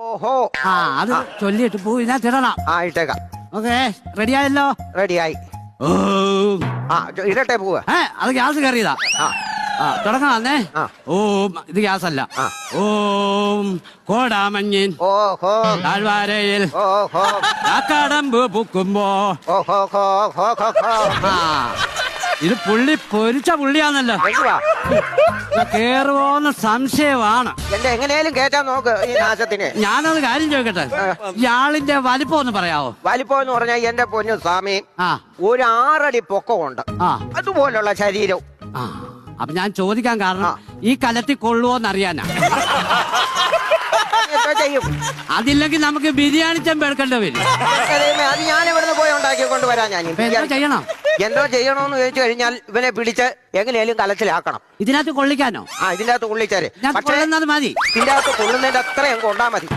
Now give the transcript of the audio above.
ഓഹോ ആ അത് ചൊല്ലിയിട്ട് പൂ ഇതിനകത്ത് ഇടണം. ആ ഇട്ടേക്കാം. ഓക്കെ റെഡിയായല്ലോ. റെഡിയായി. ഓം ആ ഇടട്ടെ പോവാ. അത് ഗ്യാസ് കയറിയതാ. തുടങ്ങാന്നേ. ആ. ഓം ഇത് ഗ്യാസ് അല്ല. ആ. ഓം കോടാമഞ്ഞിൻ ഓഹോ താഴ്വാരയിൽ ഓഹോ കാക്കടമ്പ് പൂക്കുമ്പോ. ഓഹോ ഹോ ഹോ ഹോ ഹോ. ആ ഇത് പുള്ളി പൊരിച്ച പുള്ളിയാന്നല്ലോ. എന്തുവാ? കേറുവോന്ന് സംശയമാണ്. എന്റെ എങ്ങനെയാലും കേറ്റാൻ നോക്ക് ഈ നാശത്തിന്. ഞാനത് കാര്യം ചോദിക്കട്ടെ, ഇയാളിന്റെ വലിപ്പം ഒന്ന് പറയാവോ? വലിപ്പം എന്ന് പറഞ്ഞാൽ എന്റെ പൊന്നു സ്വാമി ആ ഒരു 6 അടി പൊക്കമുണ്ട്. ആ അതുപോലുള്ള ശരീരം. ആ അപ്പൊ ഞാൻ ചോദിക്കാൻ കാരണം ഈ കലത്തിൽ കൊള്ളുവോന്നറിയാനാ. എന്തോ ചെയ്യും? അതില്ലെങ്കിൽ നമുക്ക് ബിരിയാണി ചെമ്പ് എടുക്കേണ്ടി വരും. അത് ഞാൻ ഇവിടുന്ന് പോയി ഉണ്ടാക്കിക്കൊണ്ട് വരാം. ഞാൻ അപ്പൊ എന്തോ ചെയ്യണം? എന്തോ ചെയ്യണോന്ന് ചോദിച്ചു കഴിഞ്ഞാൽ ഇവനെ പിടിച്ച് എങ്ങനെയാലും കലത്തിലാക്കണം. ഇതിനകത്ത് കൊള്ളിക്കാനോ? ഇതിന്റെ അകത്ത് കൊള്ളിച്ചാല്. ഇതിനകത്ത് കൊള്ളുന്നത് മതി. ഇതിന്റെ അകത്ത് കൊള്ളുന്നതിന്റെ അത്രയും കൊണ്ടാ മതി.